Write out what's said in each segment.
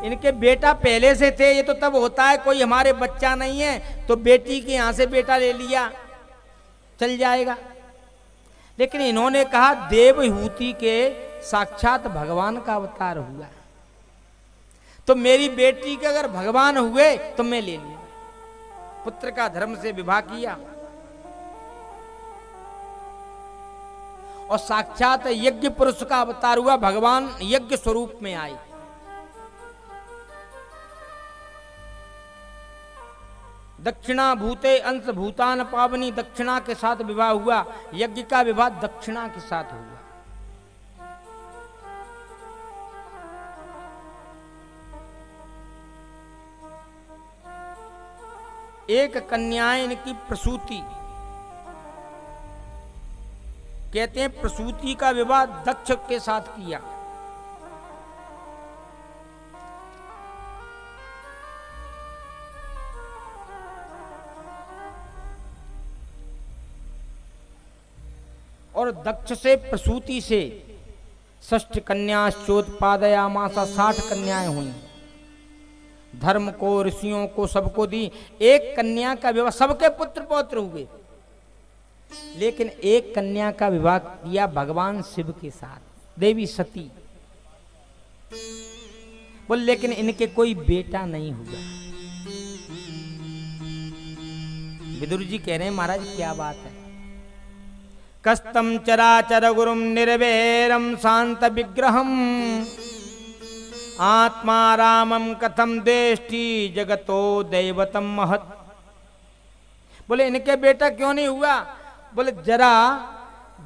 इनके बेटा पहले से थे। ये तो तब होता है कोई हमारे बच्चा नहीं है तो बेटी के यहां से बेटा ले लिया, चल जाएगा। लेकिन इन्होंने कहा देवहूति के साक्षात भगवान का अवतार हुआ, तो मेरी बेटी के अगर भगवान हुए तो मैं ले लूं। पुत्र का धर्म से विवाह किया और साक्षात यज्ञ पुरुष का अवतार हुआ। भगवान यज्ञ स्वरूप में आए। दक्षिणा भूते अंश भूतान पावनी, दक्षिणा के साथ विवाह हुआ। यज्ञ का विवाह दक्षिणा के साथ हुआ। एक कन्या इनकी प्रसूति, कहते हैं प्रसूति का विवाह दक्ष के साथ किया। और दक्ष से प्रसूति से 6 कन्या चोत्पादयामासा 60 कन्याएं हुई। धर्म को ऋषियों को सबको दी। एक कन्या का विवाह, सबके पुत्र पौत्र हुए, लेकिन एक कन्या का विवाह किया भगवान शिव के साथ, देवी सती। बोल लेकिन इनके कोई बेटा नहीं हुआ। विदुर जी कह रहे हैं महाराज क्या बात है। कस्तम चराचर गुरुम निर्वैरम शांत विग्रहम आत्मा रामम कथम देष्टि जगतो दैवतम महत्। बोले इनके बेटा क्यों नहीं हुआ। बोले जरा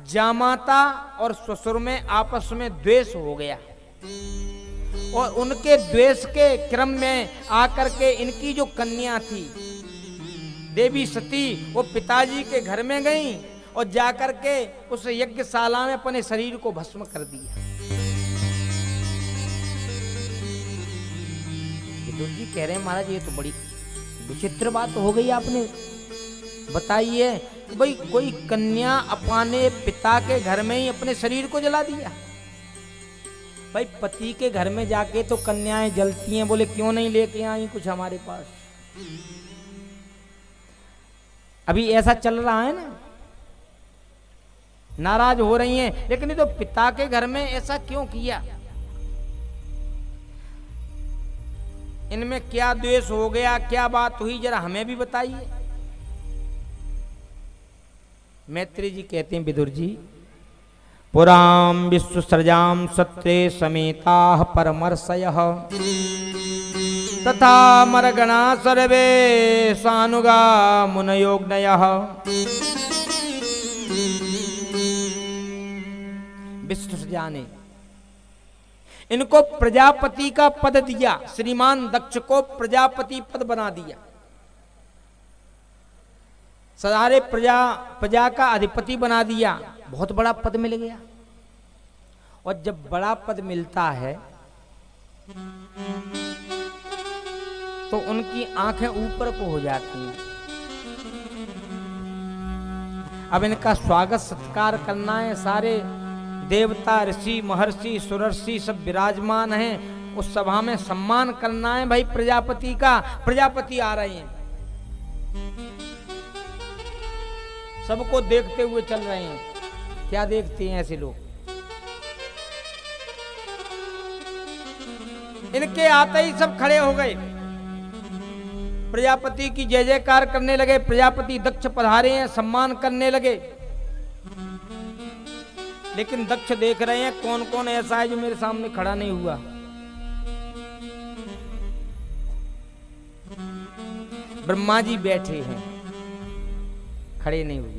जामाता और ससुर में आपस में द्वेष हो गया, और उनके द्वेष के क्रम में आकर के इनकी जो कन्या थी देवी सती, वो पिताजी के घर में गई और जाकर के उस यज्ञशाला में अपने शरीर को भस्म कर दिया। विदुर जी कह रहे हैं महाराज ये तो बड़ी विचित्र बात हो गई आपने बताइए। भाई कोई कन्या अपने पिता के घर में ही अपने शरीर को जला दिया। भाई पति के घर में जाके तो कन्याएं जलती हैं, बोले क्यों नहीं लेके आई कुछ हमारे पास। अभी ऐसा चल रहा है ना, नाराज हो रही हैं, लेकिन ये तो पिता के घर में ऐसा क्यों किया। इनमें क्या द्वेष हो गया, क्या बात हुई, जरा हमें भी बताइए। मैत्री जी कहते हैं विदुर जी, पुराम विश्व सृजाम सत्रे समेता परमर्षयः तथा मरगणा सर्वे सानुगा मुनयोग्नयः। विश्व सृजा ने इनको प्रजापति का पद दिया। श्रीमान दक्ष को प्रजापति पद बना दिया। सारे प्रजा का अधिपति बना दिया। बहुत बड़ा पद मिल गया। और जब बड़ा पद मिलता है तो उनकी आंखें ऊपर को हो जाती हैं। अब इनका स्वागत सत्कार करना है। सारे देवता ऋषि महर्षि सुरर्षि सब विराजमान हैं। उस सभा में सम्मान करना है भाई प्रजापति का। प्रजापति आ रहे हैं, सबको देखते हुए चल रहे हैं। क्या देखते हैं ऐसे लोग। इनके आते ही सब खड़े हो गए, प्रजापति की जय जयकार करने लगे। प्रजापति दक्ष पधारे हैं, सम्मान करने लगे। लेकिन दक्ष देख रहे हैं कौन कौन ऐसा है जो मेरे सामने खड़ा नहीं हुआ। ब्रह्मा जी बैठे हैं, खड़े नहीं हुए।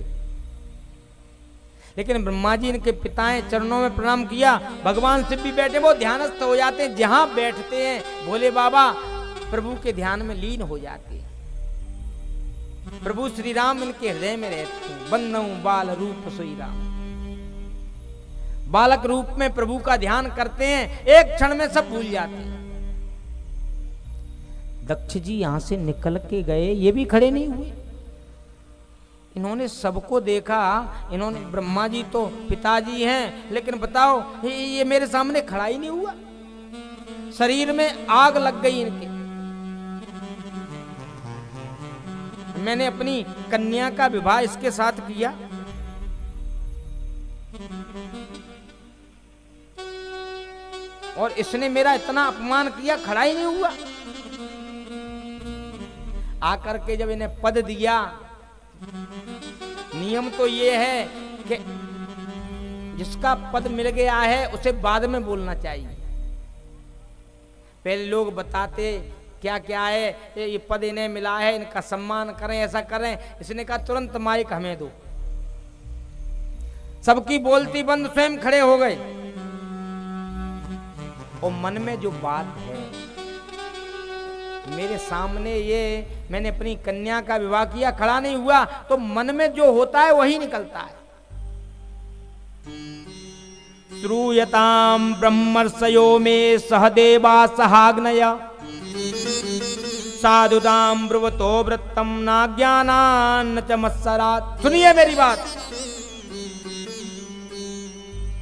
लेकिन ब्रह्मा जी इनके पिताएं चरणों में प्रणाम किया। भगवान शिव भी बैठे, वो ध्यानस्थ हो जाते हैं। जहां बैठते हैं भोले बाबा प्रभु के ध्यान में लीन हो जाते हैं। प्रभु श्री राम इनके हृदय में रहते हैं। बन्नऊ बाल रूप सोई राम, बालक रूप में प्रभु का ध्यान करते हैं। एक क्षण में सब भूल जाते हैं। दक्ष जी यहां से निकल के गए, ये भी खड़े नहीं हुए। इन्होंने सबको देखा। इन्होंने ब्रह्मा जी तो पिताजी हैं, लेकिन बताओ ये मेरे सामने खड़ा ही नहीं हुआ। शरीर में आग लग गई इनके। मैंने अपनी कन्या का विवाह इसके साथ किया, और इसने मेरा इतना अपमान किया, खड़ा ही नहीं हुआ। आकर के जब इन्हें पद दिया, नियम तो ये है कि जिसका पद मिल गया है उसे बाद में बोलना चाहिए। पहले लोग बताते क्या क्या है, ये पद इन्हें मिला है, इनका सम्मान करें, ऐसा करें। इसने कहा तुरंत माइक हमें दो। सबकी बोलती बंद, स्वयं खड़े हो गए। और मन में जो बात है, मेरे सामने ये मैंने अपनी कन्या का विवाह किया, खड़ा नहीं हुआ, तो मन में जो होता है वही निकलता है। श्रूयताम ब्रह्मर्षयो में सहदेवा सहाग्नय साधुदाम ब्रुवतो वृत्तम नाज्ञानान च मत्सरात्। सुनिए मेरी बात,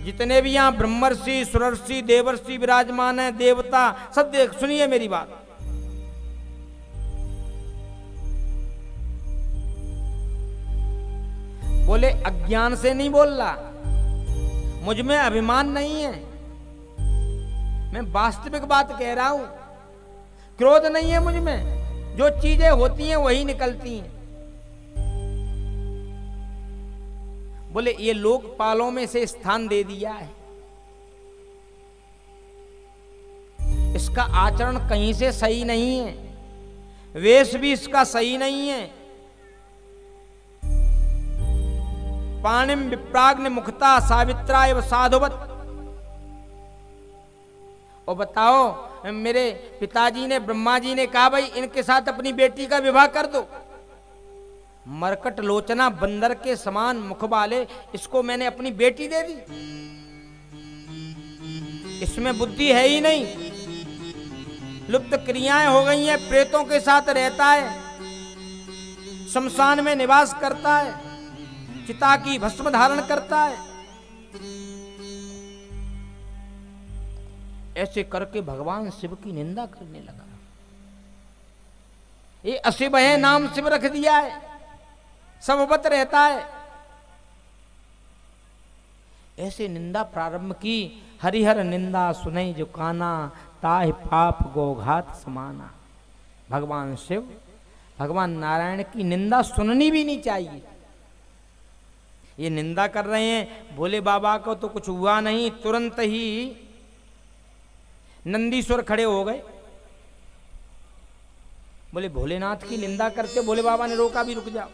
जितने भी यहां ब्रह्मर्षि, सुरर्षि, देवर्षि विराजमान है, देवता सब सुनिए मेरी बात। बोले अज्ञान से नहीं बोल रहा, मुझ में अभिमान नहीं है, मैं वास्तविक बात कह रहा हूं। क्रोध नहीं है मुझ में, जो चीजें होती हैं वही निकलती हैं। बोले ये लोकपालों में से स्थान दे दिया है, इसका आचरण कहीं से सही नहीं है, वेश भी इसका सही नहीं है। पाणिम विप्राग्न मुखता सावित्रा एवं साधुवत। और बताओ, मेरे पिताजी ने, ब्रह्मा जी ने कहा भाई इनके साथ अपनी बेटी का विवाह कर दो। मरकट लोचना बंदर के समान मुख वाले इसको मैंने अपनी बेटी दे दी। इसमें बुद्धि है ही नहीं, लुप्त क्रियाएं हो गई हैं, प्रेतों के साथ रहता है, शमशान में निवास करता है, चिता की भस्म धारण करता है। ऐसे करके भगवान शिव की निंदा करने लगा। ये अशिव है, नाम शिव रख दिया है, सबवत रहता है। ऐसे निंदा प्रारंभ की। हरिहर निंदा सुनई जो काना, ताहि पाप गोघात समाना। भगवान शिव, भगवान नारायण की निंदा सुननी भी नहीं चाहिए। ये निंदा कर रहे हैं, भोले बाबा को तो कुछ हुआ नहीं, तुरंत ही नंदीश्वर खड़े हो गए। बोले भोलेनाथ की निंदा करते, भोले बाबा ने रोका भी, रुक जाओ।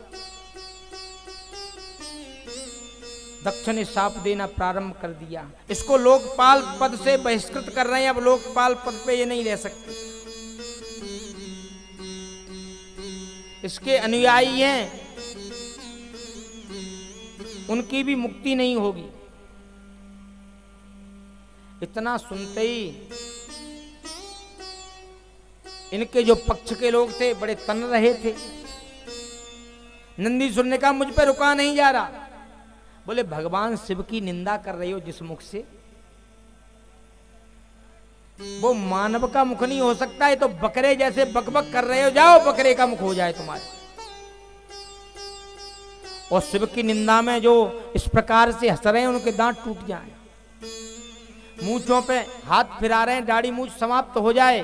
दक्ष ने शाप देना प्रारंभ कर दिया। इसको लोकपाल पद से बहिष्कृत कर रहे हैं, अब लोकपाल पद पे ये नहीं रह सकते। इसके अनुयायी हैं, उनकी भी मुक्ति नहीं होगी। इतना सुनते ही इनके जो पक्ष के लोग थे बड़े तन रहे थे। नंदीश्वर ने कहा मुझ पे रुका नहीं जा रहा। बोले भगवान शिव की निंदा कर रहे हो जिस मुख से, वो मानव का मुख नहीं हो सकता है, तो बकरे जैसे बकबक कर रहे हो, जाओ बकरे का मुख हो जाए तुम्हारे। और शिव की निंदा में जो इस प्रकार से हंस रहे हैं उनके दांत टूट जाएं, मूंछों पे हाथ फिरा रहे हैं, दाढ़ी मूंछ समाप्त हो जाए।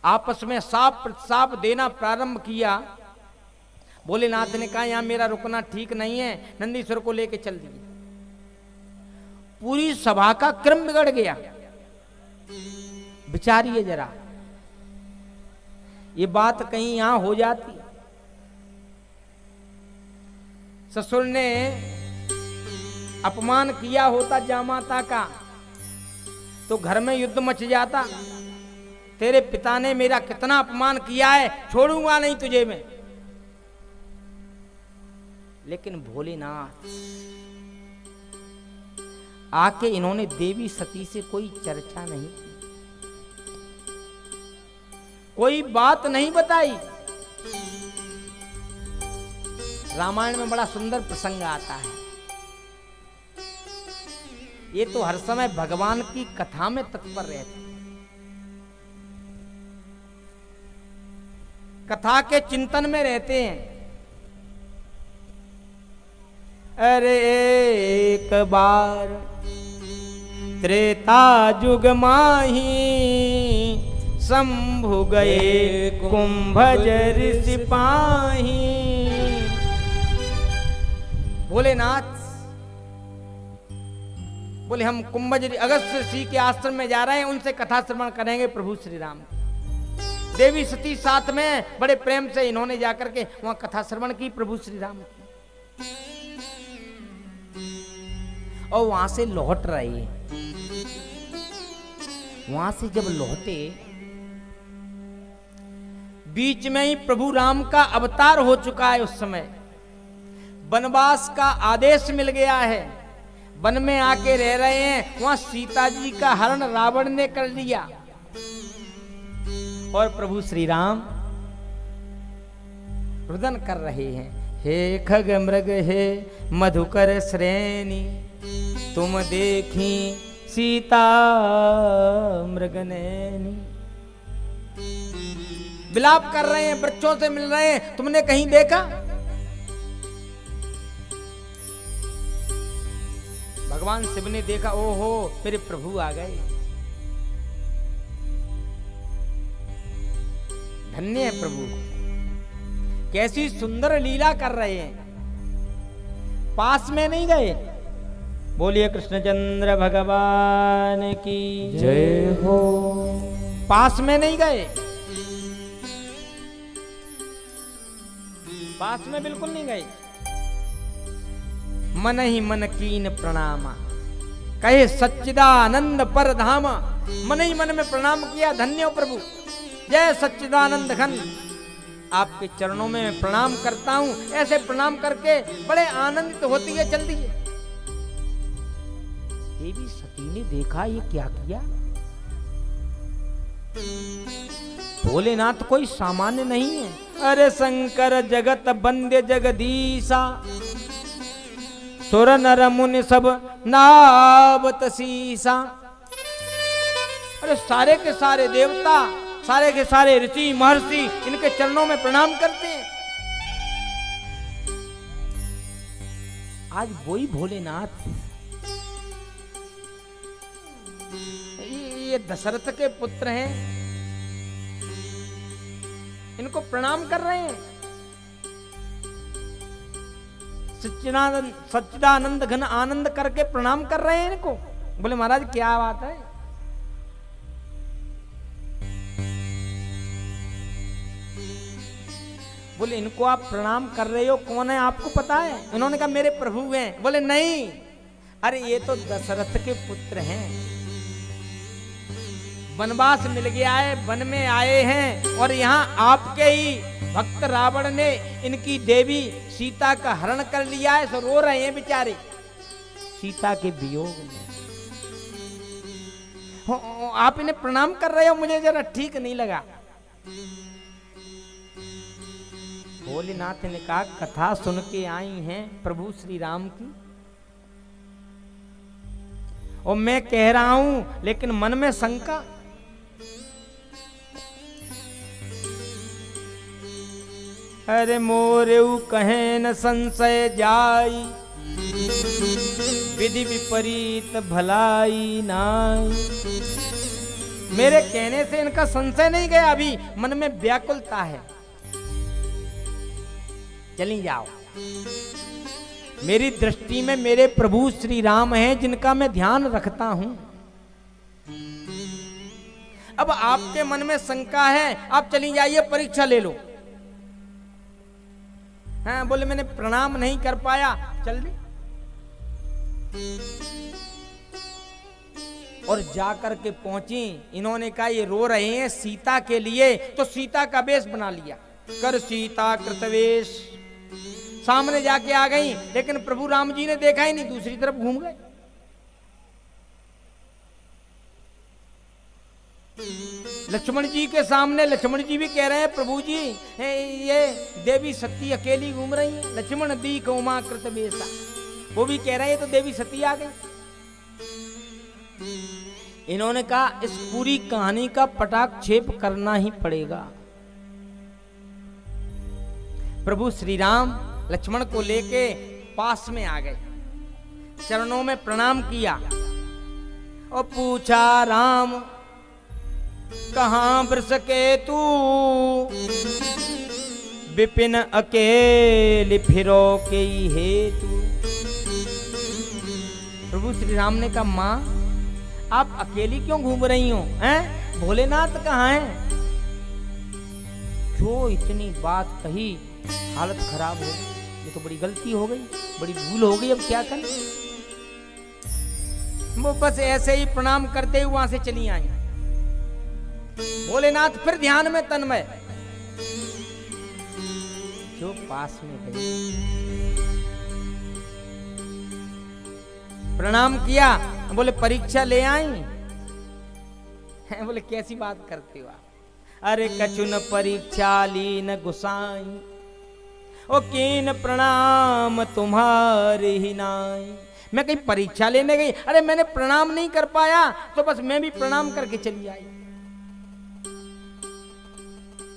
आपस में साप प्रतिसाप देना प्रारंभ किया। भोलेनाथ ने कहा यहां मेरा रुकना ठीक नहीं है, नंदीश्वर को लेके चल दिए। पूरी सभा का क्रम बिगड़ गया। विचारिए जरा, ये बात कहीं यहां हो जाती। ससुर ने अपमान किया होता जामाता का, तो घर में युद्ध मच जाता। तेरे पिता ने मेरा कितना अपमान किया है, छोड़ूंगा नहीं तुझे मैं। लेकिन भोलेनाथ आके इन्होंने देवी सती से कोई चर्चा नहीं की, कोई बात नहीं बताई। रामायण में बड़ा सुंदर प्रसंग आता है। ये तो हर समय भगवान की कथा में तत्पर रहते, कथा के चिंतन में रहते हैं। अरे एक बार त्रेता युग माही शंभु गए कुंभज ऋषि पाही। भोलेनाथ बोले हम कुंभज अगस्त ऋषि के आश्रम में जा रहे हैं, उनसे कथा श्रवण करेंगे प्रभु श्री राम। देवी सती साथ में बड़े प्रेम से इन्होंने जाकर के वहां कथा श्रवण की प्रभु श्री राम की, और वहां से लौट रहे। वहां से जब लौटे, बीच में ही प्रभु राम का अवतार हो चुका है। उस समय वनवास का आदेश मिल गया है, वन में आके रह रहे हैं। वहां सीता जी का हरण रावण ने कर लिया, और प्रभु श्री राम रुदन कर रहे हैं। हे खग मृग हे मधुकर श्रेणी, तुम देखी सीता मृगनैनी। विलाप कर रहे हैं, बच्चों से मिल रहे हैं, तुमने कहीं देखा? भगवान शिव ने देखा, ओहो मेरे प्रभु आ गए, धन्य है प्रभु, कैसी सुंदर लीला कर रहे हैं। पास में नहीं गए। बोलिए कृष्णचंद्र भगवान की जय हो। पास में नहीं गए, पास में बिल्कुल नहीं गए। मन ही मन कीन प्रणामा, कहे सच्चिदानंद पर धामा। मन ही मन में प्रणाम किया, धन्य हो प्रभु, जय सच्चिदानंद घन, आपके चरणों में मैं प्रणाम करता हूं। ऐसे प्रणाम करके बड़े आनंदित होती है चल दिए। देवी सती ने देखा ये क्या किया। भोलेनाथ कोई सामान्य नहीं है। अरे शंकर जगत बंद्य जगदीशा, सुर नर मुनि सब नावत शीसा। अरे सारे के सारे देवता, सारे के सारे ऋषि महर्षि इनके चरणों में प्रणाम करते हैं। आज वही भोलेनाथ, ये दशरथ के पुत्र हैं, इनको प्रणाम कर रहे हैं। सच्चिदानंद घन आनंद करके प्रणाम कर रहे हैं इनको। बोले महाराज क्या बात है? बोले इनको आप प्रणाम कर रहे हो, कौन है आपको पता है? उन्होंने कहा मेरे प्रभु हैं। बोले नहीं, अरे ये तो दशरथ के पुत्र हैं, वनवास मिल गया है, वन में आए हैं, और यहाँ आपके ही भक्त रावण ने इनकी देवी सीता का हरण कर लिया है। सो रो रहे हैं बेचारे सीता के वियोग में। आप इन्हें प्रणाम कर रहे हो, मुझे जरा ठीक नहीं लगा। भोलेनाथ ने कहा कथा सुन के आई हैं प्रभु श्री राम की, और मैं कह रहा हूं, लेकिन मन में शंका। अरे मोरेऊ कहे न संशय जाई, विधि विपरीत भलाई नाई। मेरे कहने से इनका संशय नहीं गया, अभी मन में व्याकुलता है। चली जाओ, मेरी दृष्टि में मेरे प्रभु श्री राम हैं, जिनका मैं ध्यान रखता हूं। अब आपके मन में शंका है, आप चली जाइए, परीक्षा ले लो। हाँ, बोले मैंने प्रणाम नहीं कर पाया, चल दी। और जाकर के पहुंची, इन्होंने कहा ये रो रहे हैं सीता के लिए, तो सीता का वेश बना लिया, कर सीता कृतवेश। सामने जाके आ गई, लेकिन प्रभु राम जी ने देखा ही नहीं, दूसरी तरफ घूम गए। लक्ष्मण जी के सामने, लक्ष्मण जी भी कह रहे हैं प्रभु जी ये देवी सती अकेली घूम रही है। लक्ष्मण दी उमा कृत बेसा, वो भी कह रहे हैं तो देवी सती आ गई। इन्होंने कहा इस पूरी कहानी का पटाक्षेप करना ही पड़ेगा। प्रभु श्री राम लक्ष्मण को लेके पास में आ गए, चरणों में प्रणाम किया और पूछा, राम कहां वृषकेतु विपिन अकेले फिरो के हेतु। प्रभु श्री राम ने कहा, मां आप अकेली क्यों घूम रही हो, हैं? भोलेनाथ कहाँ हैं? जो इतनी बात कही, हालत खराब हो गई। ये तो बड़ी गलती हो गई, बड़ी भूल हो गई, अब क्या करें? वो बस ऐसे ही प्रणाम करते हुए वहां से चली आई। भोलेनाथ फिर ध्यान में तन्मय, जो पास में गई प्रणाम किया, बोले परीक्षा ले आई? बोले कैसी बात करते हो? अरे कछुन परीक्षा लीन गुसाई, ओ कीन प्रणाम तुम्हारे ही नाई। मैं कहीं परीक्षा लेने गई, अरे मैंने प्रणाम नहीं कर पाया तो बस मैं भी प्रणाम करके चली आई।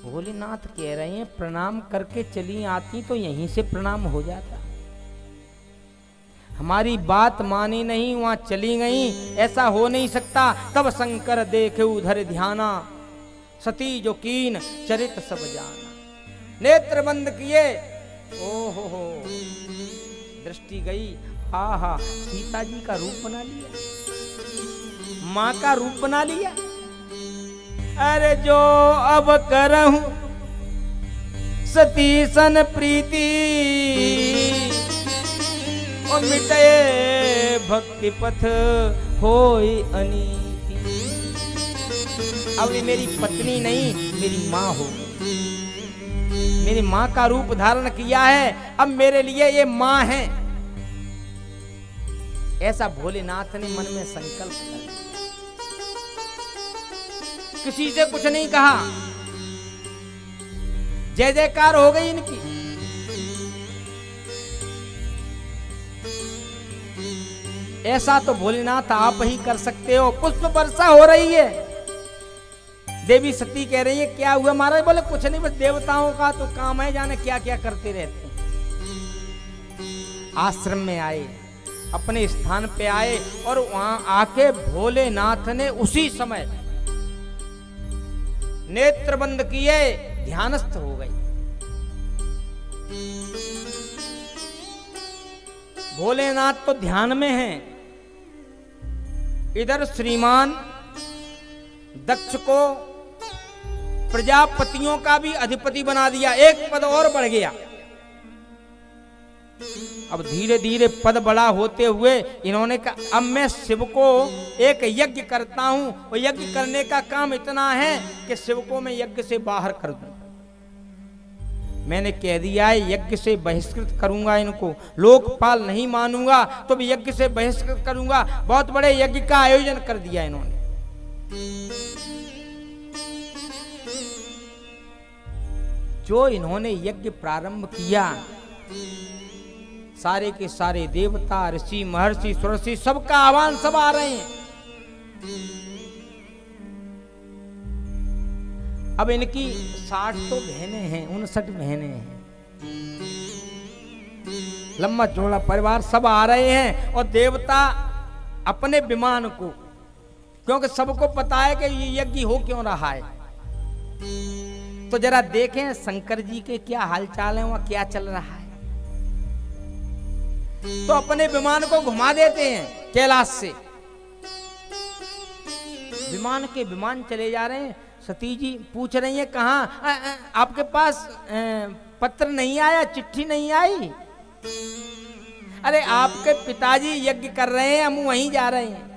भोलेनाथ कह रहे हैं प्रणाम करके चली आती तो यहीं से प्रणाम हो जाता। हमारी बात मानी नहीं, वहां चली गई, ऐसा हो नहीं सकता। तब शंकर देखे उधर ध्याना, सती जो कीन चरित सब जाना। नेत्र बंद किए, ओ हो दृष्टि गई, हा हा सीता जी का रूप बना लिया, मां का रूप बना लिया। अरे जो अब करहूं सती सन प्रीति, और मिटे भक्ति पथ होई अनीति। अब ये मेरी पत्नी नहीं, मेरी मां हो, मेरी मां का रूप धारण किया है, अब मेरे लिए ये मां है। ऐसा भोलेनाथ ने मन में संकल्प कर लिया। किसी से कुछ नहीं कहा, जय जयकार हो गई इनकी। ऐसा तो भोलेनाथ आप ही कर सकते हो। पुष्प वर्षा हो रही है, देवी सती कह रही है क्या हुआ महाराज? बोले कुछ नहीं, बस देवताओं का तो काम है, जाने क्या क्या करते रहते हैं। आश्रम में आए, अपने स्थान पे आए, और वहां आके भोलेनाथ ने उसी समय नेत्र बंद किए, ध्यानस्थ हो गई। भोलेनाथ तो ध्यान में हैं। इधर श्रीमान दक्ष को प्रजापतियों का भी अधिपति बना दिया, एक पद और बढ़ गया। अब धीरे धीरे पद बड़ा होते हुए इन्होंने कहा अब मैं शिव को एक यज्ञ करता हूं, और यज्ञ करने का काम इतना है कि शिव को मैं यज्ञ से बाहर कर दूं। मैंने कह दिया है यज्ञ से बहिष्कृत करूंगा इनको, लोकपाल नहीं मानूंगा तो भी यज्ञ से बहिष्कृत करूंगा। बहुत बड़े यज्ञ का आयोजन कर दिया इन्होंने। जो इन्होंने यज्ञ प्रारंभ किया, सारे के सारे देवता, ऋषि, महर्षि, सुरषि, सबका आह्वान, सब आ रहे हैं। अब इनकी 60 तो बहनें हैं, 59 बहनें हैं, लंबा चौड़ा परिवार, सब आ रहे हैं। और देवता अपने विमान को, क्योंकि सबको पता है कि ये यज्ञ हो क्यों रहा है, तो जरा देखें शंकर जी के क्या हालचाल है, वहां क्या चल रहा है। तो अपने विमान को घुमा देते हैं कैलाश से। विमान चले जा रहे हैं। सती जी पूछ रही है कहाँ, आपके पास पत्र नहीं आया, चिट्ठी नहीं आई? अरे आपके पिताजी यज्ञ कर रहे हैं, हम वहीं जा रहे हैं।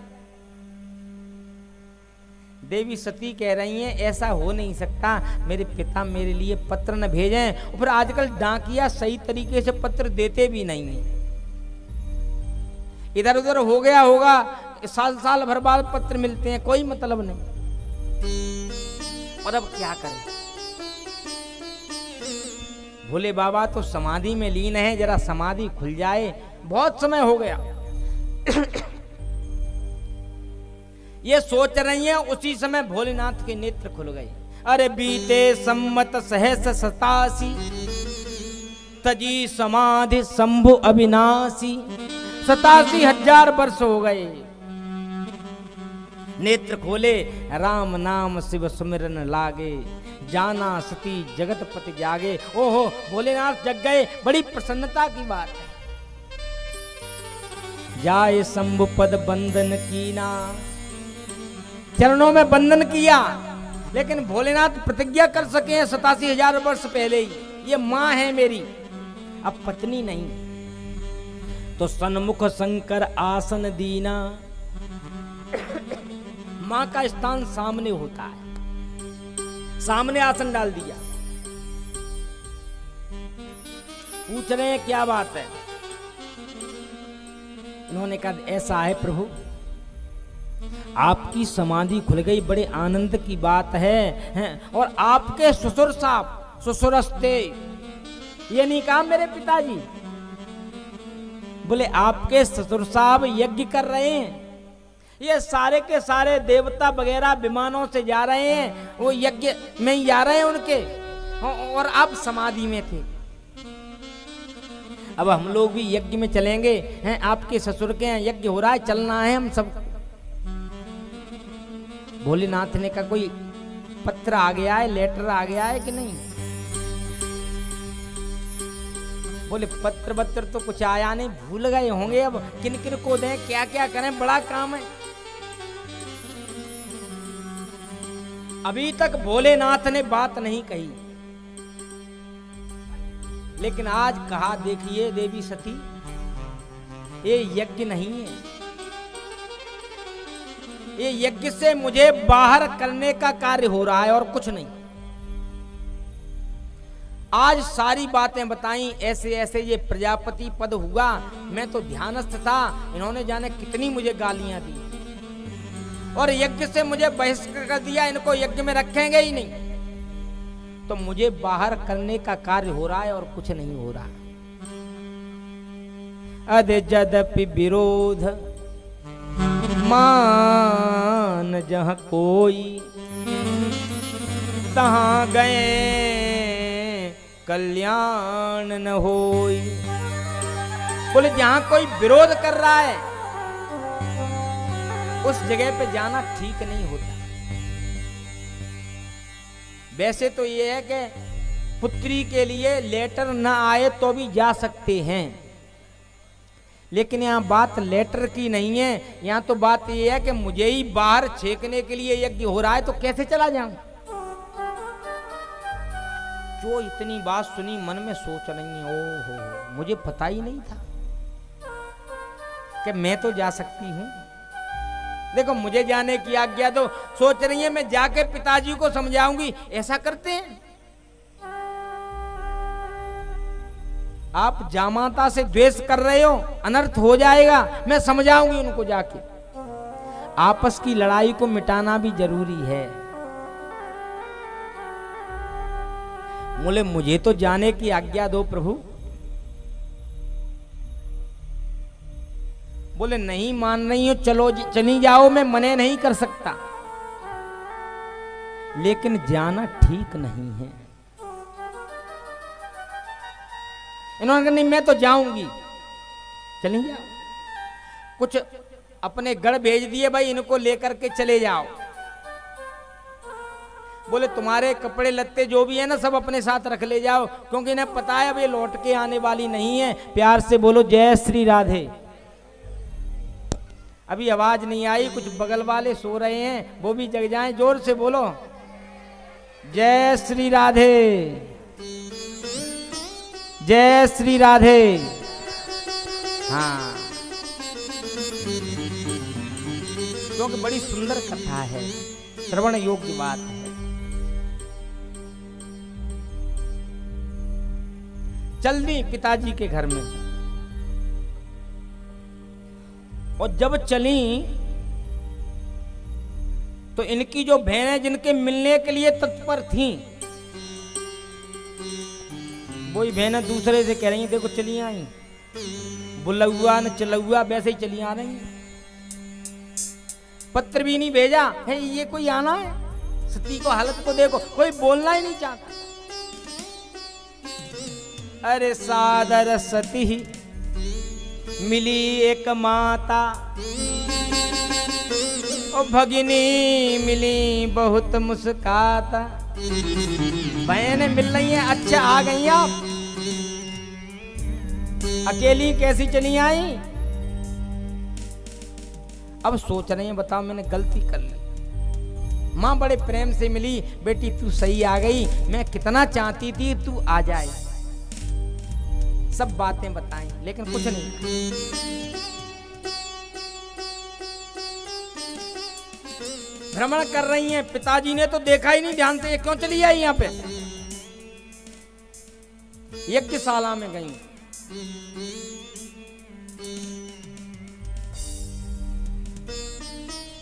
देवी सती कह रही हैं ऐसा हो नहीं सकता, मेरे पिता मेरे लिए पत्र न भेजें। और फिर आजकल डाकिया सही तरीके से पत्र देते भी नहीं है, इधर उधर हो गया होगा, साल भर बाद पत्र मिलते हैं, कोई मतलब नहीं। और अब क्या करें? भोले बाबा तो समाधि में लीन है, जरा समाधि खुल जाए, बहुत समय हो गया। ये सोच रही हैं, उसी समय भोलेनाथ के नेत्र खुल गए। अरे बीते सम्मत सहस्र 87 तजी समाधि शंभु अविनाशी। 87,000 वर्ष हो गए। नेत्र खोले, राम नाम शिव सुमिरन लागे, जाना सती जगतपति जागे। ओहो, भोलेनाथ जग गए, बड़ी प्रसन्नता की बात है। जाए शंभु पद बंधन कीना, चरणों में बंधन किया। लेकिन भोलेनाथ प्रतिज्ञा कर सके हैं 87,000 वर्ष पहले ही, ये मां है मेरी, अब पत्नी नहीं। तो सन्मुख शंकर आसन दीना, मां का स्थान सामने होता है, सामने आसन डाल दिया। पूछ रहे हैं क्या बात है? उन्होंने कहा ऐसा है प्रभु, आपकी समाधि खुल गई, बड़े आनंद की बात है। और आपके ससुर साहब ससुरस्ते, ये नहीं कहा मेरे पिताजी, बोले आपके ससुर साहब यज्ञ कर रहे हैं। ये सारे के सारे देवता वगैरह विमानों से जा रहे हैं, वो यज्ञ में ही जा रहे हैं उनके, और आप समाधि में थे। अब हम लोग भी यज्ञ में चलेंगे, हैं आपके ससुर के यहाँ यज्ञ हो रहा है, चलना है हम सब। भोलेनाथ ने कहा कोई पत्र आ गया है, लेटर आ गया है कि नहीं? बोले पत्र वत्र तो कुछ आया नहीं, भूल गए होंगे, अब किन किन को दें, क्या क्या करें, बड़ा काम है। अभी तक भोलेनाथ ने बात नहीं कही, लेकिन आज कहा देखिए देवी सती, ये यज्ञ नहीं है, ये यज्ञ से मुझे बाहर करने का कार्य हो रहा है और कुछ नहीं। आज सारी बातें बताई, ऐसे ऐसे ये प्रजापति पद हुआ, मैं तो ध्यानस्थ था, इन्होंने जाने कितनी मुझे गालियां दी, और यज्ञ से मुझे बहिष्कार कर दिया, इनको यज्ञ में रखेंगे ही नहीं। तो मुझे बाहर करने का कार्य हो रहा है और कुछ नहीं हो रहा। अदे जदपि विरोध मान जहां कोई, तहां गए कल्याण न होई। बोले जहां कोई विरोध कर रहा है उस जगह पे जाना ठीक नहीं होता। वैसे तो ये है कि पुत्री के लिए लेटर ना आए तो भी जा सकते हैं, लेकिन यहाँ बात लेटर की नहीं है, यहाँ तो बात ये है कि मुझे ही बाहर छेकने के लिए यज्ञ हो रहा है, तो कैसे चला जाऊं? जो इतनी बात सुनी मन में सोच रही है, ओहो मुझे पता ही नहीं था कि मैं तो जा सकती हूँ। देखो मुझे जाने की आज्ञा दो, सोच रही है मैं जाके पिताजी को समझाऊंगी, ऐसा करते हैं। आप जामाता से द्वेष कर रहे हो, अनर्थ हो जाएगा, मैं समझाऊंगी उनको जाके। आपस की लड़ाई को मिटाना भी जरूरी है। बोले मुझे तो जाने की आज्ञा दो प्रभु। बोले नहीं मान रही हो, चलो चली जाओ, मैं मने नहीं कर सकता, लेकिन जाना ठीक नहीं है। इन्होंने कहा नहीं मैं तो जाऊंगी, चली जाओ। कुछ अपने गढ़ भेज दिए, भाई इनको लेकर के चले जाओ। बोले तुम्हारे कपड़े लत्ते जो भी है ना सब अपने साथ रख ले जाओ, क्योंकि इन्हें पता है अब ये लौट के आने वाली नहीं है। प्यार से बोलो जय श्री राधे। अभी आवाज नहीं आई, कुछ बगल वाले सो रहे हैं, वो भी जग जाएं, जोर से बोलो जय श्री राधे, जय श्री राधे। हाँ, क्योंकि बड़ी सुंदर कथा है, श्रवण योग्य बात है। चल दी पिताजी के घर में, और जब चली तो इनकी जो बहनें जिनके मिलने के लिए तत्पर थीं, वही बहनें दूसरे से कह रही हैं देखो चली आई, बुलौआ न चलौआ वैसे ही चली आ रही। पत्र भी नहीं भेजा है, ये कोई आना है? सती को हालत को देखो, कोई बोलना ही नहीं चाहता। अरे सादर सती मिली एक माता, ओ भगिनी मिली बहुत मुस्काता। बहनें मिल रही हैं, अच्छा आ गई आप, अकेली कैसी चली आई? अब सोच रही हैं, बताओ मैंने गलती कर ली। माँ बड़े प्रेम से मिली, बेटी तू सही आ गई, मैं कितना चाहती थी तू आ जाए। सब बातें बताई लेकिन कुछ नहीं। भ्रमण कर रही हैं, पिताजी ने तो देखा ही नहीं ध्यान से, ये क्यों चली आई यहाँ पे? यज्ञशाला में गई।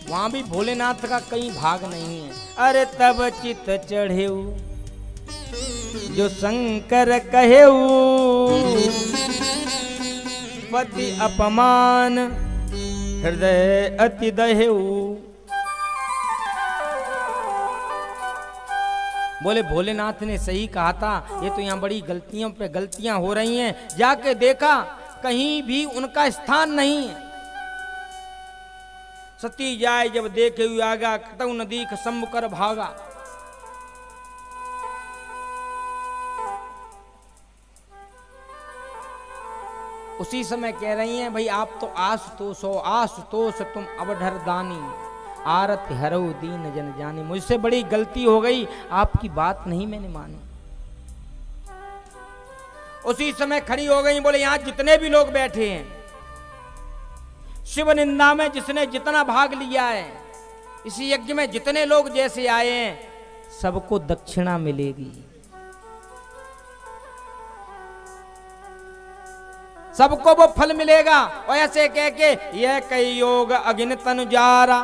वहां भी भोलेनाथ का कहीं भाग नहीं है। अरे तब चित चढ़ेऊ जो शंकर कहेऊ, पति अपमान हृदय अति दहेऊ। बोले भोलेनाथ ने सही कहा था, ये तो यहाँ बड़ी गलतियों पे गलतियां हो रही हैं। जाके देखा कहीं भी उनका स्थान नहीं है। सती जाए जब देखे हुए आगा, कतऊ नदी खसम कर भागा। उसी समय कह रही हैं, भाई आप तो आशुतोष हो, आशुतोष तुम अवधर दानी, आरत हरऊ दीन जन जानी। मुझसे बड़ी गलती हो गई, आपकी बात नहीं मैंने मानी। उसी समय खड़ी हो गई, बोले यहां जितने भी लोग बैठे हैं, शिव निंदा में जिसने जितना भाग लिया है, इसी यज्ञ में जितने लोग जैसे आए हैं, सबको दक्षिणा मिलेगी। सबको वो फल मिलेगा। और ऐसे कह के यह कई योग अग्नि तनु जारा,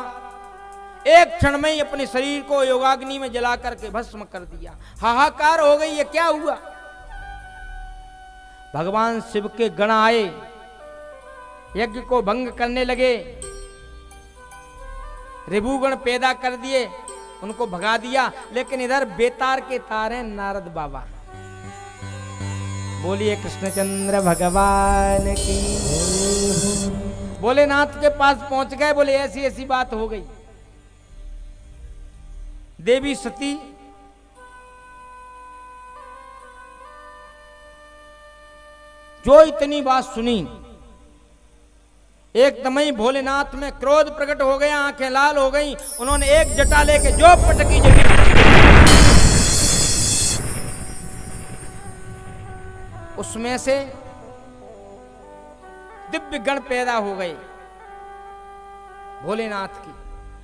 एक क्षण में ही अपने शरीर को योगाग्नि में जला करके भस्म कर दिया। हाहाकार हो गई, ये क्या हुआ? भगवान शिव के गण आए, यज्ञ को भंग करने लगे, रिभुगण पैदा कर दिए, उनको भगा दिया। लेकिन इधर बेतार के तार हैं नारद बाबा। बोलिए कृष्णचंद्र भगवान की। भोलेनाथ के पास पहुंच गए, बोले ऐसी ऐसी बात हो गई। देवी सती जो इतनी बात सुनी, एकदम ही भोलेनाथ में क्रोध प्रकट हो गया, आंखें लाल हो गई। उन्होंने एक जटा लेके जो पटकी जगह, उसमें से दिव्य गण पैदा हो गए भोलेनाथ की।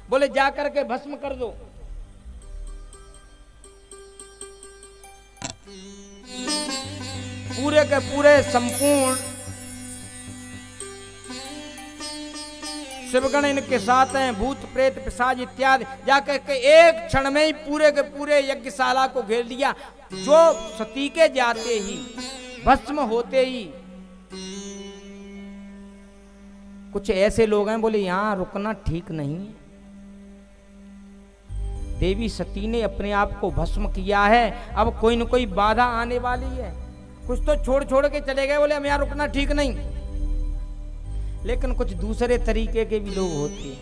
बोले जाकर के भस्म कर दो। पूरे के पूरे संपूर्ण शिवगण इनके साथ हैं, भूत प्रेत पिशाच इत्यादि। जाकर के एक क्षण में ही पूरे के पूरे यज्ञशाला को घेर लिया। जो सती के जाते ही, भस्म होते ही, कुछ ऐसे लोग हैं बोले यहां रुकना ठीक नहीं। देवी सती ने अपने आप को भस्म किया है, अब कोई न कोई बाधा आने वाली है। कुछ तो छोड़ छोड़ के चले गए, बोले हम यहां रुकना ठीक नहीं। लेकिन कुछ दूसरे तरीके के भी लोग होते हैं,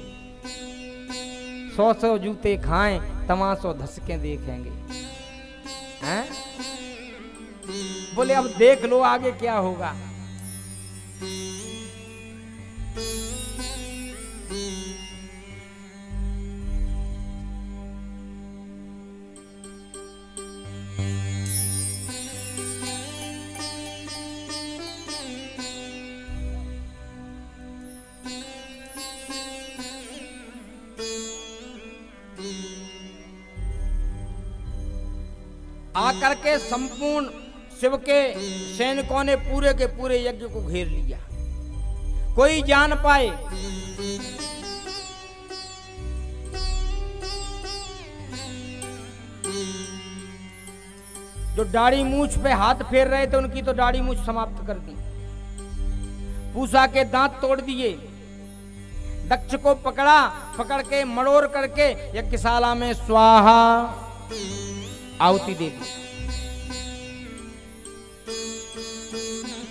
100 जूते खाएं तमाशो धसके देखेंगे हैं। बोले अब देख लो आगे क्या होगा। आकर के संपूर्ण शिव के सैनिकों ने पूरे के पूरे यज्ञ को घेर लिया। कोई जान पाए जो दाढ़ी मूछ पे हाथ फेर रहे थे, उनकी तो दाढ़ी मूछ समाप्त कर दी। पूसा के दांत तोड़ दिए। दक्ष को पकड़ा, पकड़ के मड़ोर करके यज्ञशाला में स्वाहा आहुति दे दी।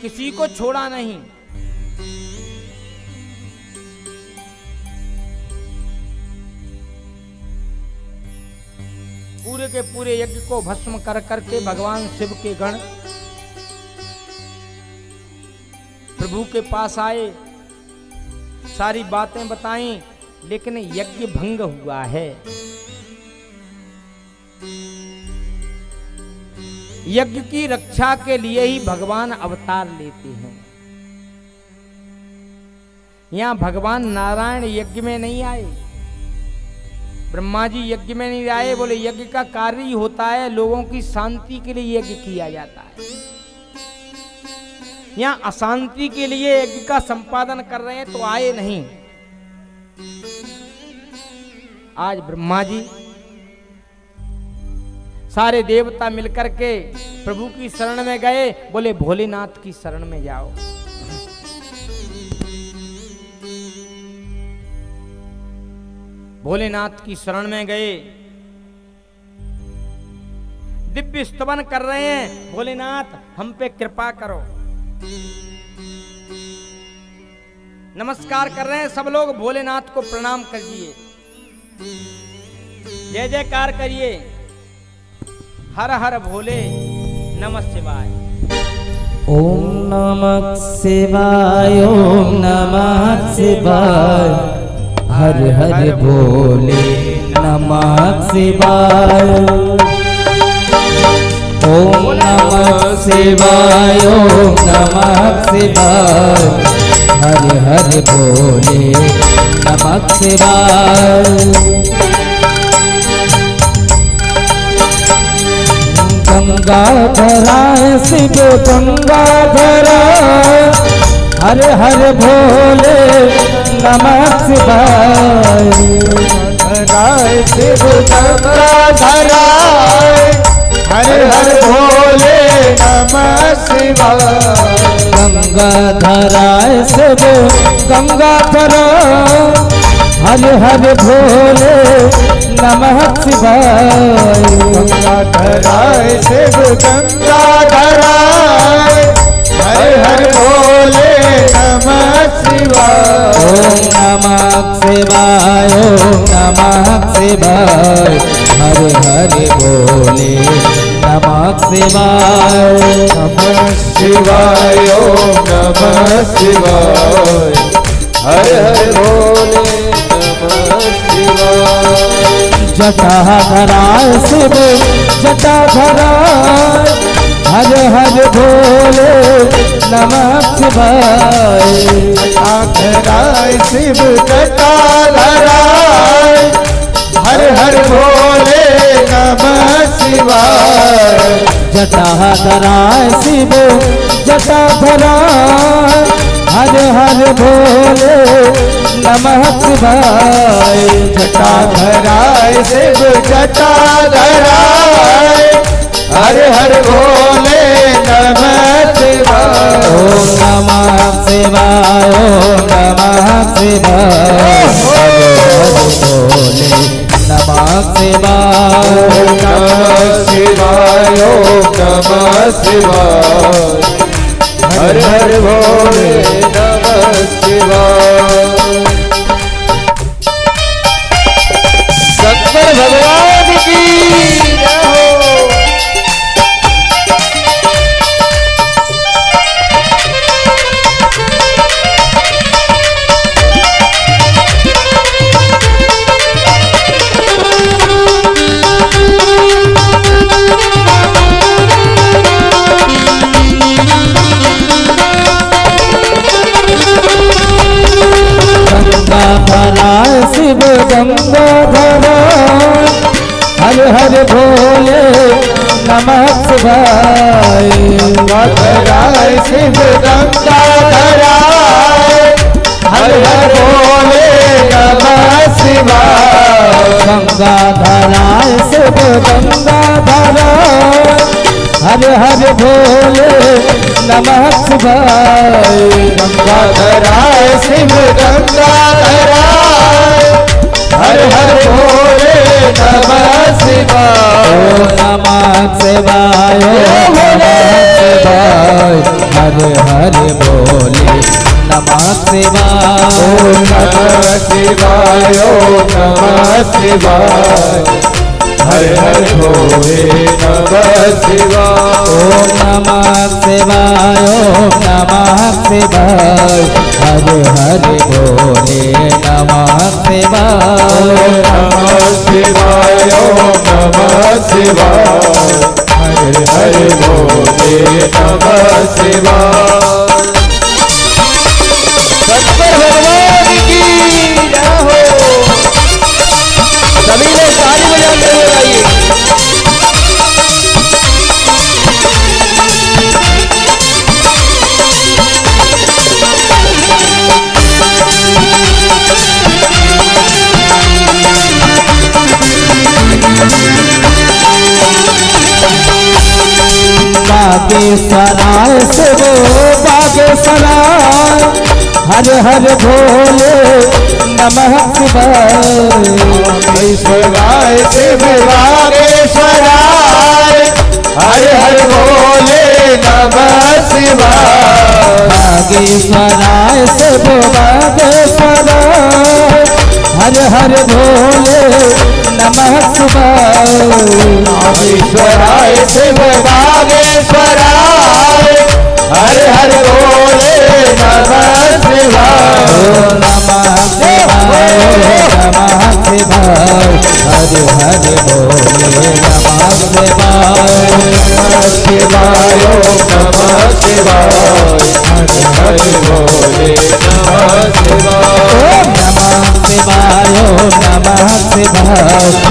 किसी को छोड़ा नहीं। पूरे के पूरे यज्ञ को भस्म कर करके भगवान शिव के गण प्रभु के पास आए, सारी बातें बताई, लेकिन यज्ञ भंग हुआ है। यज्ञ की रक्षा के लिए ही भगवान अवतार लेते हैं। यहां भगवान नारायण यज्ञ में नहीं आए, ब्रह्मा जी यज्ञ में नहीं आए। बोले यज्ञ का कार्य ही होता है, लोगों की शांति के लिए यज्ञ किया जाता है। यहां अशांति के लिए यज्ञ का संपादन कर रहे हैं तो आए नहीं। आज ब्रह्मा जी सारे देवता मिलकर के प्रभु की शरण में गए। बोले भोलेनाथ की शरण में जाओ। भोलेनाथ की शरण में गए, दिव्य स्तवन कर रहे हैं, भोलेनाथ हम पे कृपा करो। नमस्कार कर रहे हैं सब लोग, भोलेनाथ को प्रणाम करिए, जय जयकार करिए, हर हर भोले नमः शिवाय। ओम नमः शिवाय, ओम नमः शिवाय, हर हर भोले नमः शिवाय। ओम नमः शिवाय, ओम नमः शिवाय, हर हर भोले नमः शिवाय। गंगाधरा शिव गंगाधरा, हर हर भोले नमः शिवाय। शिव गंगाधरा, हर हर भोले नमः शिवाय। गंगाधरा शिव गंगाधरा, हर हर भोले नमः शिवाय। गंगाधरा शिव गंगाधरा, हर हर भोले नमः शिवाय। ओम नमः शिवाय, ओम नमः शिवाय, हर हर भोले नमः शिवाय। नमः शिवाय, ओम नमः शिवाय, हर हर भोले नमः शिवाय। जटाधरा शिव जटाधरा, हर हर भोले नमः शिवाय। जटाधरा शिव जटाधरा, हर हर भोले नमः शिवाय। जटाधरा शिव जटाधरा, हर हर भोले नमः शिवाय। जटाधरा शिव जटाधरा, हर हर भोले नमः शिवाय। ओम नमः शिवाय, ओम नमः शिवाय, हर हर भोले नमः शिवाय। नमः शिवाय, ओम नमः शिवाय, हर हर भोले नमः शिवाय। शंकर भगवान की जय हो। शिव गंगाधरा, हर हर भोले नमः शिवाय। गंगाधरा शिव गंगाधरा, हर हर भोले नमः शिवाय। गंगाधरा शिव गंगाधरा, हर हर भोले नमः शिवाय। गंगाधरा शिव गंगाधरा, हर हर भोले नमः शिवाय। ओम नमः शिवाय ओम नमः शिवाय। हर हर भोले नमः शिवाय। ओम नमः शिवाय ओम नमः शिवाय। हर हर भोले नमः शिवाय। ओम नमः शिवाय ओम नमः शिवाय। हर हर भोले नमः शिवाय। ओम नमः शिवाय ओम नमः शिवाय। हर हर भोले नमः शिवाय। शंकर भगवान की जय हो। सभी लोग ताली बजाते हुए आइए। बागेश्वराय शिव बागेश्वराय। हर हर भोले नमः शिवाय। बागेश्वराय शिव बागेश्वराय। हर हर भोले नमः शिवाय। बागेश्वराय शिव बागेश्वराय। हर हर भोले नमः शिवाय। बागेश्वराय शिव बागेश्वराय। हर हर भोले नमः शिवाय। नमः शिवाय नमः शिवाय। हर हर भोले नमः शिवाय। नमः शिवाय नमः शिवाय। हर हर भोले नमः शिवाय। नमः शिवाय नमः शिवाय।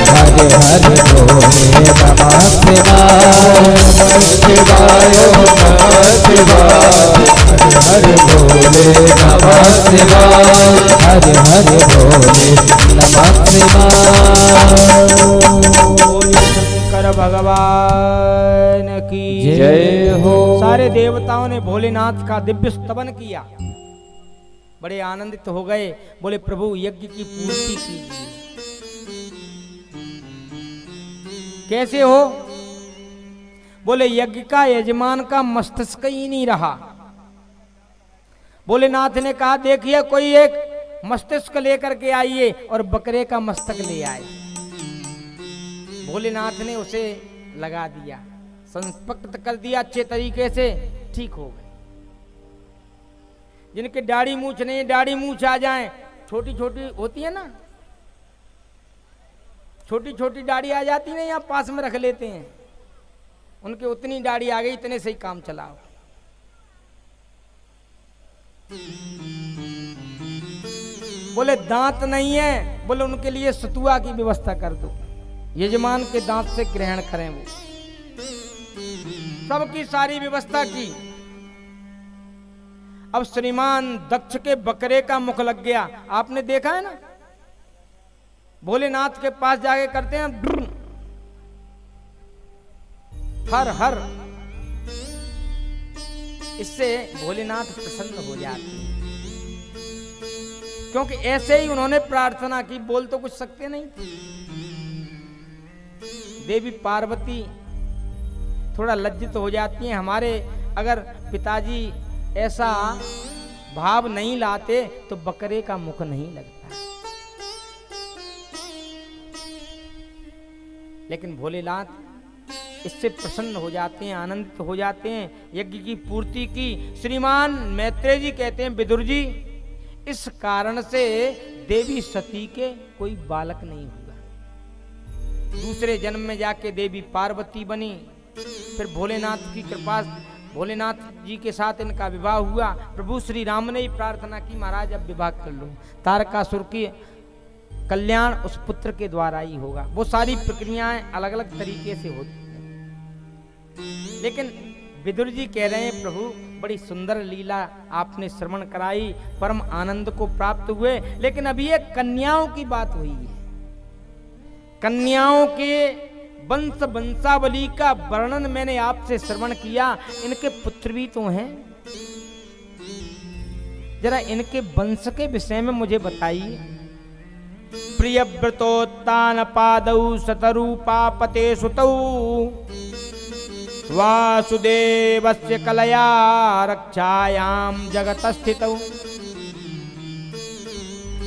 हर हर भोले नमः शिवाय। नमः शिवाय नमः शिवाय। हर भोले नमः शिवाय। हर हर भोले नमः शिवाय। शंकर भगवान की जय हो। सारे देवताओं ने भोलेनाथ का दिव्य स्तवन किया, बड़े आनंदित हो गए। बोले प्रभु यज्ञ की पूर्ति कीजिए। कैसे हो? बोले यज्ञ का यजमान का मस्तिष्क ही नहीं रहा। भोलेनाथ ने कहा देखिए कोई एक मस्तिष्क लेकर के आइए और बकरे का मस्तक ले आए। भोलेनाथ ने उसे लगा दिया, संपक्त कर दिया अच्छे तरीके से, ठीक हो गए। जिनके दाढ़ी मूछ नहीं, दाढ़ी मूछ आ जाए, छोटी छोटी होती है ना, छोटी छोटी दाढ़ी आ जाती है, यहाँ पास में रख लेते हैं, उनके उतनी दाढ़ी आ गई, इतने से ही काम चलाओ। बोले दांत नहीं है, बोले उनके लिए सतुआ की व्यवस्था कर दो, यजमान के दांत से ग्रहण करें। वो सबकी सारी व्यवस्था की। अब श्रीमान दक्ष के बकरे का मुख लग गया। आपने देखा है ना, भोलेनाथ के पास जाके करते हैं हर हर, इससे भोलेनाथ प्रसन्न हो जाते हैं, क्योंकि ऐसे ही उन्होंने प्रार्थना की। बोल तो कुछ सकते नहीं। देवी पार्वती थोड़ा लज्जित हो जाती हैं। हमारे अगर पिताजी ऐसा भाव नहीं लाते तो बकरे का मुख नहीं लगता। लेकिन भोलेनाथ इससे प्रसन्न हो जाते हैं, आनंदित हो जाते हैं। यज्ञ की पूर्ति की। श्रीमान मैत्रेय जी कहते हैं विदुर जी, इस कारण से देवी सती के कोई बालक नहीं हुआ। दूसरे जन्म में जाके देवी पार्वती बनी। फिर भोलेनाथ की कृपा, भोलेनाथ जी के साथ इनका विवाह हुआ। प्रभु श्री राम ने ही प्रार्थना की, महाराज अब विवाह कर लो, तारकासुर की कल्याण उस पुत्र के द्वारा ही होगा। वो सारी प्रक्रियाएं अलग अलग तरीके से होती हैं। लेकिन विदुर जी कह रहे हैं प्रभु बड़ी सुंदर लीला आपने श्रवण कराई, परम आनंद को प्राप्त हुए। लेकिन अभी ये कन्याओं की बात हुई है। कन्याओं के वंश वंशावली का वर्णन मैंने आपसे श्रवण किया। इनके पुत्र भी तो हैं, जरा इनके वंश के विषय में मुझे बताइए। प्रियव्रतोत्तान पादौ शतरूपापते सुतौ वासुदेवस्य कलया रक्षायाम जगत स्थितौ।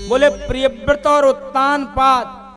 बोले प्रियव्रत और उत्तान पाद